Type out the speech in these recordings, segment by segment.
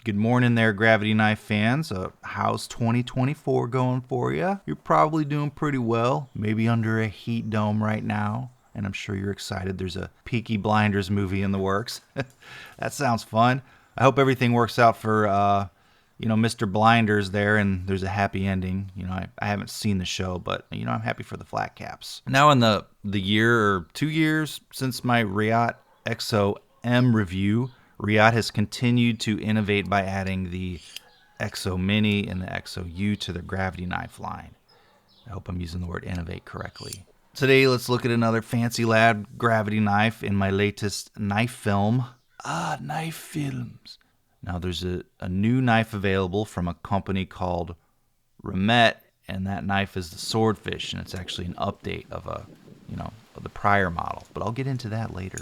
Good morning there, Gravity Knife fans. How's 2024 going for you? You're probably doing pretty well. Maybe under a heat dome right now. And I'm sure you're excited. There's a Peaky Blinders movie in the works. That sounds fun. I hope everything works out for, Mr. Blinders there, and there's a happy ending. I haven't seen the show, but, I'm happy for the flatcaps. Now in the year or 2 years since my Reate Exo M review, Reate has continued to innovate by adding the Exo Mini and the Exo U to their Gravity Knife line. I hope I'm using the word innovate correctly. Today, let's look at another Fancy Lab Gravity Knife in my latest knife film. Knife films. Now, there's a new knife available from a company called Remette, and that knife is the Swordfish, and it's actually an update of of the prior model. But I'll get into that later.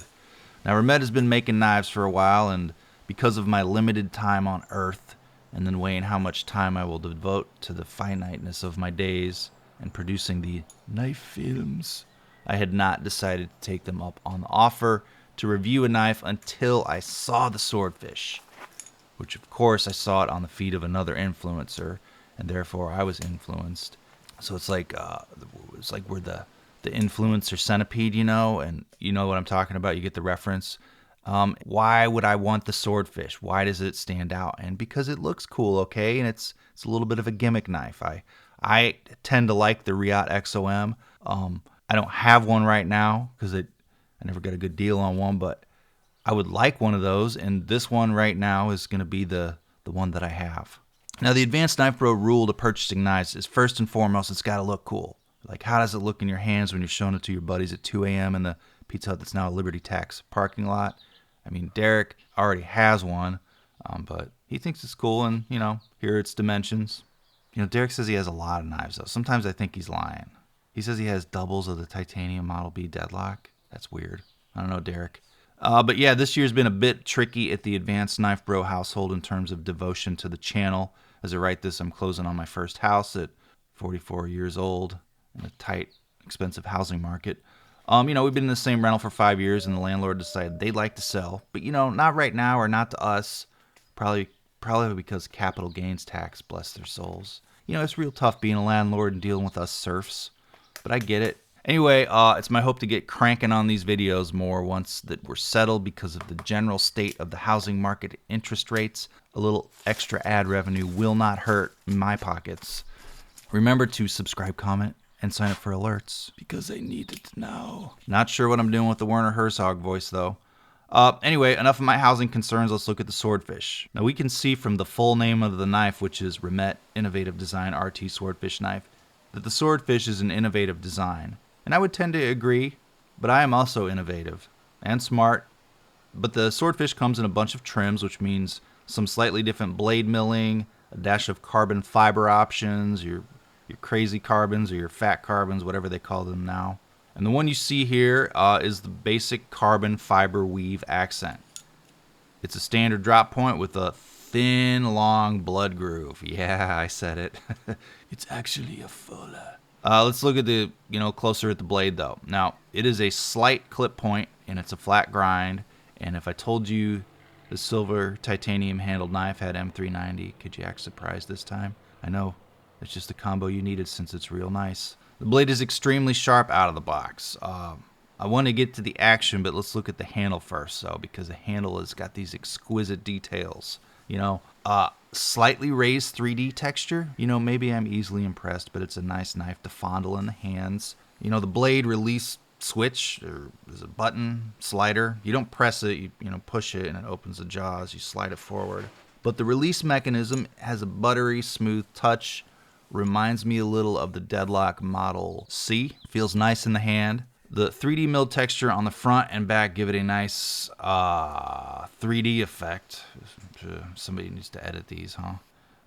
Now, Remette has been making knives for a while, and because of my limited time on Earth, and then weighing how much time I will devote to the finiteness of my days and producing the knife films, I had not decided to take them up on the offer to review a knife until I saw the Swordfish, which of course I saw it on the feed of another influencer, and therefore I was influenced. So it's like we're the influencer centipede, and you know what I'm talking about. You get the reference. Why would I want the Swordfish? Why does it stand out? And because it looks cool, okay, and it's a little bit of a gimmick knife. I tend to like the Reate Exo M. I don't have one right now because I never got a good deal on one, but I would like one of those, and this one right now is going to be the one that I have. Now, the Advanced Knife Bro rule to purchasing knives is first and foremost, it's got to look cool. Like, how does it look in your hands when you're showing it to your buddies at 2 a.m. in the Pizza Hut that's now a Liberty Tax parking lot? I mean, Derek already has one, but he thinks it's cool, and, here are its dimensions. Derek says he has a lot of knives, though. Sometimes I think he's lying. He says he has doubles of the titanium Model B Deadlock. That's weird. I don't know, Derek. But yeah, this year's been a bit tricky at the Advanced Knife Bro household in terms of devotion to the channel. As I write this, I'm closing on my first house at 44 years old in a tight, expensive housing market. We've been in the same rental for 5 years, and the landlord decided they'd like to sell. But, not right now or not to us. Probably because capital gains tax, bless their souls. It's real tough being a landlord and dealing with us serfs. But I get it. Anyway, it's my hope to get cranking on these videos more once that we're settled because of the general state of the housing market interest rates. A little extra ad revenue will not hurt my pockets. Remember to subscribe, comment, and sign up for alerts because I need it now. Not sure what I'm doing with the Werner Herzog voice, though. Anyway, enough of my housing concerns. Let's look at the Swordfish. Now, we can see from the full name of the knife, which is Remette Innovative Design RT Swordfish Knife, that the Swordfish is an innovative design. And I would tend to agree, but I am also innovative and smart. But the Swordfish comes in a bunch of trims, which means some slightly different blade milling, a dash of carbon fiber options, your crazy carbons or your fat carbons, whatever they call them now. And the one you see here is the basic carbon fiber weave accent. It's a standard drop point with a thin, long blood groove. Yeah, I said it. It's actually a fuller. Let's look at the, closer at the blade, though. Now, it is a slight clip point, and it's a flat grind. And if I told you the silver titanium handled knife had M390, could you act surprised this time? I know. It's just the combo you needed since it's real nice. The blade is extremely sharp out of the box. I want to get to the action, but let's look at the handle first, though, because the handle has got these exquisite details. Slightly raised 3D texture. Maybe I'm easily impressed, but it's a nice knife to fondle in the hands. The blade release switch, or there's a button, slider. You don't press it, you push it, and it opens the jaws. You slide it forward. But the release mechanism has a buttery, smooth touch. Reminds me a little of the Deadlock Model C. Feels nice in the hand. The 3D milled texture on the front and back give it a nice 3D effect. Somebody needs to edit these, huh?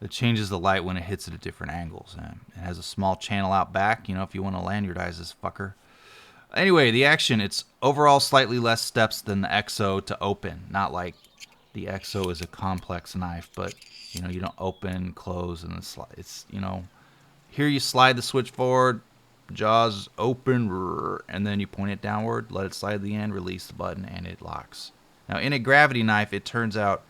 It changes the light when it hits it at different angles. And it has a small channel out back, if you want to lanyardize this fucker. Anyway, the action, it's overall slightly less steps than the Exo to open. Not like the Exo is a complex knife, but, you don't open, close, and then slide. It's, here you slide the switch forward, jaws open, and then you point it downward, let it slide to the end, release the button, and it locks. Now, in a gravity knife, it turns out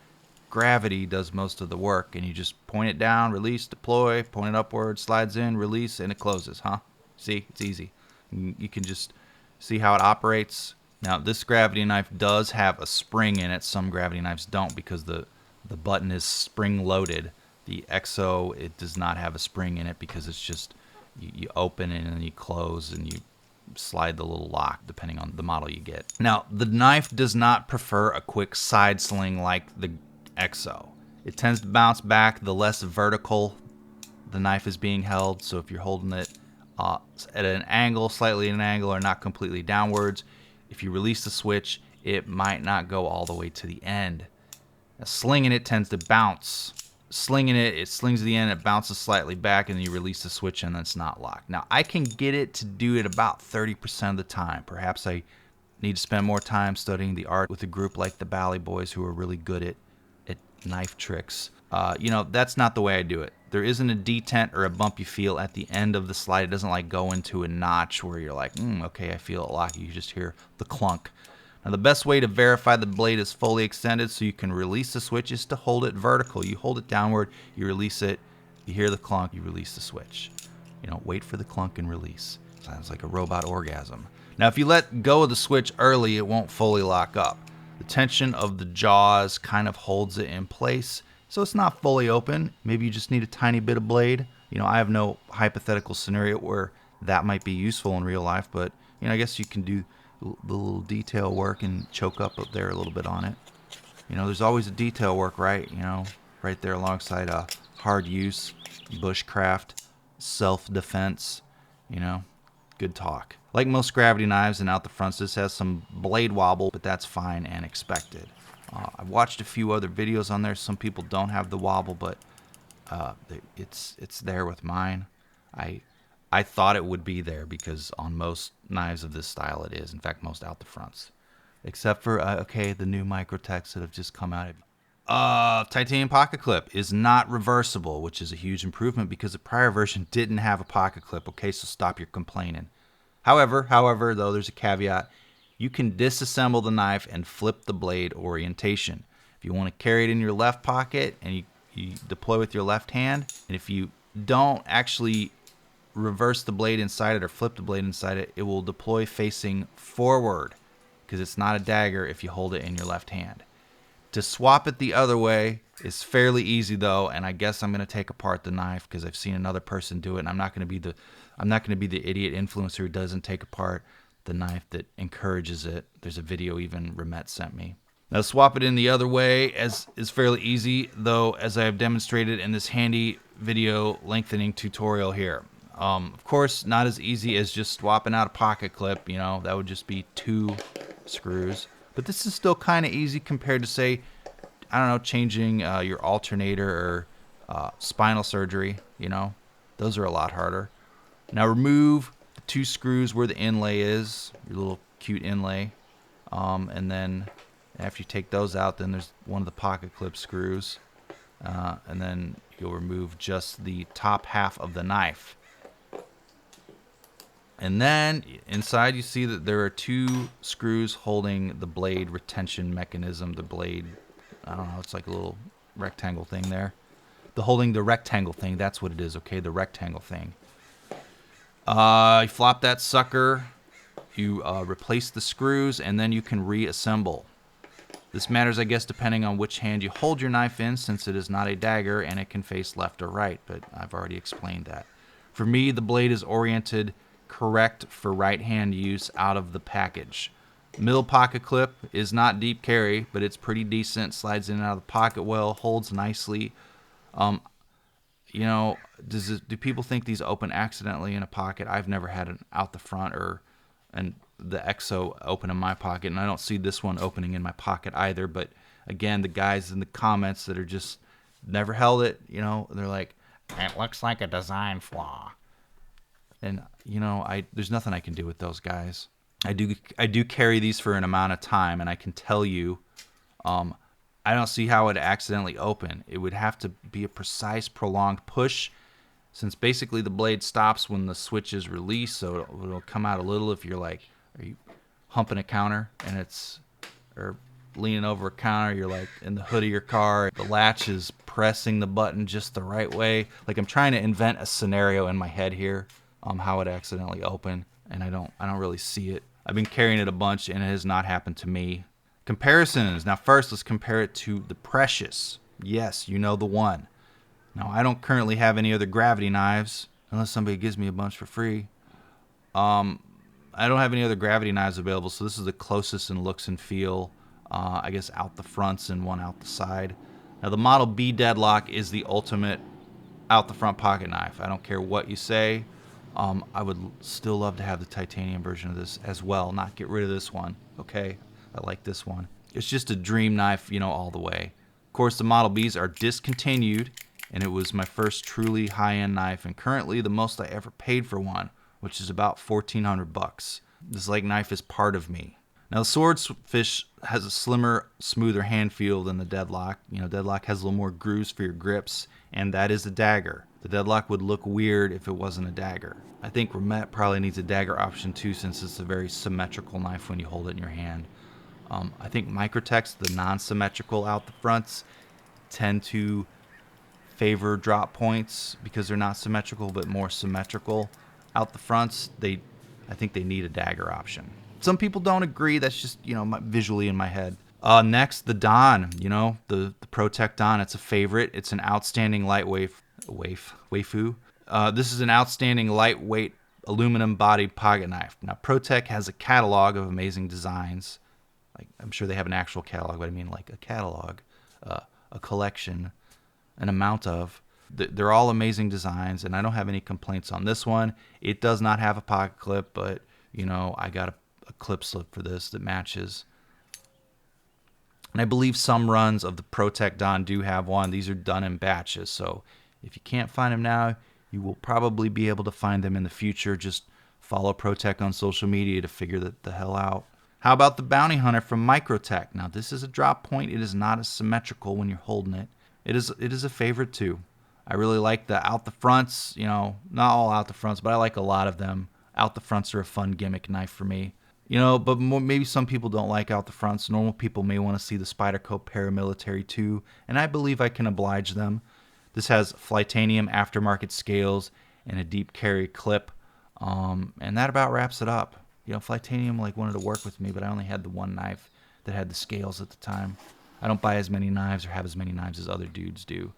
gravity does most of the work, and you just point it down, release, deploy, point it upward, slides in, release, and it closes, huh? See, it's easy. You can just see how it operates. Now, this gravity knife does have a spring in it. Some gravity knives don't because the button is spring loaded. The Exo, it does not have a spring in it because it's just you open it and then you close and you slide the little lock depending on the model you get. Now, the knife does not prefer a quick side sling like the Exo. It tends to bounce back the less vertical the knife is being held. So if you're holding it at an angle, slightly at an angle, or not completely downwards, if you release the switch, it might not go all the way to the end. Now, slinging it tends to bounce. Slinging it, it slings to the end, it bounces slightly back, and then you release the switch and then it's not locked. Now, I can get it to do it about 30% of the time. Perhaps I need to spend more time studying the art with a group like the Bally Boys who are really good at knife tricks. You know, that's not the way I do it. There isn't a detent or a bump you feel at the end of the slide. It doesn't like go into a notch where you're like, okay, I feel it lock. You just hear the clunk. Now, the best way to verify the blade is fully extended so you can release the switch is to hold it vertical. You hold it downward, you release it, you hear the clunk, you release the switch. You know, wait for the clunk and release. Sounds like a robot orgasm. Now, if you let go of the switch early, it won't fully lock up. The tension of the jaws kind of holds it in place, so it's not fully open. Maybe you just need a tiny bit of blade. You know, I have no hypothetical scenario where that might be useful in real life, but, you know, I guess you can do the little detail work and choke up there a little bit on it. You know, there's always a detail work, right? You know, right there alongside a hard use, bushcraft, self-defense, you know, good talk. Like most gravity knives and out the fronts, this has some blade wobble, but that's fine and expected. I've watched a few other videos on there. Some people don't have the wobble, but it's there with mine. I thought it would be there because on most knives of this style it is. In fact, most out the fronts. Except for, okay, the new Microtechs that have just come out. Titanium pocket clip is not reversible, which is a huge improvement because the prior version didn't have a pocket clip. Okay, so stop your complaining. However, though, there's a caveat. You can disassemble the knife and flip the blade orientation. If you want to carry it in your left pocket and you deploy with your left hand, and if you don't actually reverse the blade inside it or flip the blade inside it, it will deploy facing forward because it's not a dagger if you hold it in your left hand. To swap it the other way is fairly easy though, and I guess I'm going to take apart the knife because I've seen another person do it, and I'm not going to be the idiot influencer who doesn't take apart the knife that encourages it. There's a video even Remette sent me. Now, swap it in the other way is fairly easy, though, as I have demonstrated in this handy video lengthening tutorial here. Of course, not as easy as just swapping out a pocket clip. You know, that would just be 2 screws. But this is still kind of easy compared to, say, I don't know, changing your alternator or spinal surgery. You know, those are a lot harder. Now, remove the 2 screws where the inlay is, your little cute inlay. And then after you take those out, then there's one of the pocket clip screws. And then you'll remove just the top half of the knife. And then inside you see that there are 2 screws holding the blade retention mechanism. The blade, I don't know, it's like a little rectangle thing there. Holding the rectangle thing, that's what it is, okay? The rectangle thing. You flop that sucker, you replace the screws, and then you can reassemble. This matters, I guess, depending on which hand you hold your knife in, since it is not a dagger and it can face left or right, but I've already explained that. For me, the blade is oriented correct for right hand use out of the package. Middle pocket clip is not deep carry, but it's pretty decent, slides in and out of the pocket well, holds nicely. You know, do people think these open accidentally in a pocket? I've never had an out the front and the Exo open in my pocket, and I don't see this one opening in my pocket either. But again, the guys in the comments that are just never held it, you know, they're like, it looks like a design flaw. And you know, there's nothing I can do with those guys. I do carry these for an amount of time, and I can tell you, I don't see how it would accidentally open. It would have to be a precise, prolonged push, since basically the blade stops when the switch is released, so it'll come out a little if you're like, are you humping a counter and it's, or leaning over a counter, you're like in the hood of your car, the latch is pressing the button just the right way. Like I'm trying to invent a scenario in my head here, how it accidentally opened, and I don't really see it. I've been carrying it a bunch and it has not happened to me. Comparisons. Now first, let's compare it to the Precious. Yes, you know the one. Now I don't currently have any other gravity knives, unless somebody gives me a bunch for free. I don't have any other gravity knives available, so this is the closest in looks and feel. I guess out the fronts and one out the side. Now the Model B Deadlock is the ultimate out the front pocket knife. I don't care what you say. I would still love to have the titanium version of this as well, not get rid of this one, okay? I like this one. It's just a dream knife, you know, all the way. Of course, the Model Bs are discontinued, and it was my first truly high-end knife, and currently the most I ever paid for one, which is about $1,400. This like knife is part of me. Now the Swordfish has a slimmer, smoother hand feel than the Deadlock. You know, Deadlock has a little more grooves for your grips, and that is a dagger. The Deadlock would look weird if it wasn't a dagger. I think Remette probably needs a dagger option too, since it's a very symmetrical knife when you hold it in your hand. I think Microtechs, the non-symmetrical out the fronts, tend to favor drop points because they're not symmetrical, but more symmetrical out the fronts. I think they need a dagger option. Some people don't agree. That's just, you know, visually in my head. Next, the Don. You know, the Protech Don. It's a favorite. It's an outstanding lightweight waifu. This is an outstanding lightweight aluminum-bodied pocket knife. Now, Protech has a catalog of amazing designs. Like, I'm sure they have an actual catalog, but I mean like a catalog, a collection, an amount of. They're all amazing designs, and I don't have any complaints on this one. It does not have a pocket clip, but, you know, I got a clip slip for this that matches. And I believe some runs of the Protech Don do have one. These are done in batches, so if you can't find them now, you will probably be able to find them in the future. Just follow Protech on social media to figure the hell out. How about the Bounty Hunter from Microtech? Now, this is a drop point. It is not as symmetrical when you're holding it. It is a favorite too. I really like the out the fronts, you know, not all out the fronts, but I like a lot of them. Out the fronts are a fun gimmick knife for me. You know, but maybe some people don't like out the fronts. Normal people may want to see the Spyderco Military too, and I believe I can oblige them. This has Flightanium aftermarket scales and a deep carry clip, and that about wraps it up. You know, Flightanium like wanted to work with me, but I only had the one knife that had the scales at the time. I don't buy as many knives or have as many knives as other dudes do.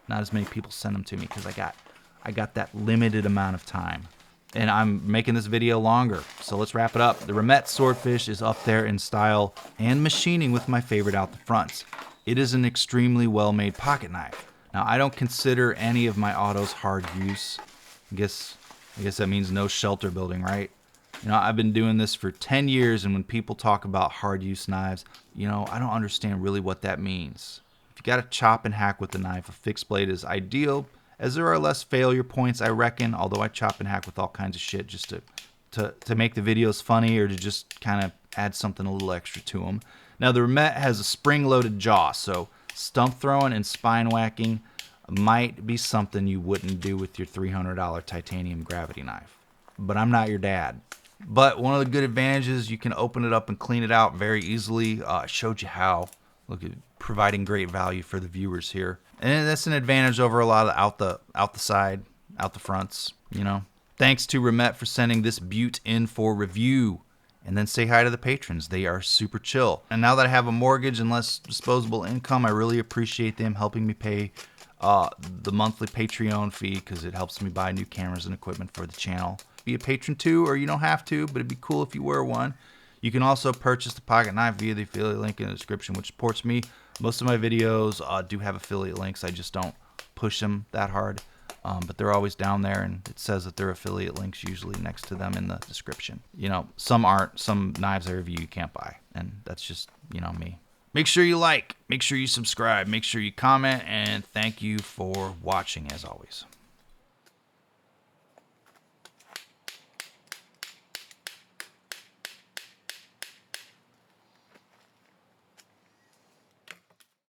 Not as many people send them to me because I got that limited amount of time. And I'm making this video longer, so let's wrap it up. The Remette Swordfish is up there in style and machining with my favorite out the fronts. It is an extremely well-made pocket knife. Now, I don't consider any of my autos hard use. I guess that means no shelter building, right? You know, I've been doing this for 10 years, and when people talk about hard use knives, you know, I don't understand really what that means. If you got to chop and hack with the knife, a fixed blade is ideal, as there are less failure points, I reckon, although I chop and hack with all kinds of shit just to make the videos funny or to just kind of add something a little extra to them. Now, the Remette has a spring-loaded jaw, so stump throwing and spine whacking might be something you wouldn't do with your $300 titanium gravity knife. But I'm not your dad. But one of the good advantages, you can open it up and clean it out very easily. I showed you how. Look at providing great value for the viewers here. And that's an advantage over a lot of out the side, out the fronts, you know. Thanks to Remette for sending this beaut in for review. And then say hi to the patrons. They are super chill. And now that I have a mortgage and less disposable income, I really appreciate them helping me pay the monthly Patreon fee because it helps me buy new cameras and equipment for the channel. Be a patron too, or you don't have to, but it'd be cool if you were one. You can also purchase the pocket knife via the affiliate link in the description, which supports me. Most of my videos do have affiliate links. I just don't push them that hard, but they're always down there, and it says that they're affiliate links usually next to them in the description. You know, some aren't. Some knives I review you can't buy, and that's just, you know, me. Make sure you like, make sure you subscribe, make sure you comment, and thank you for watching as always.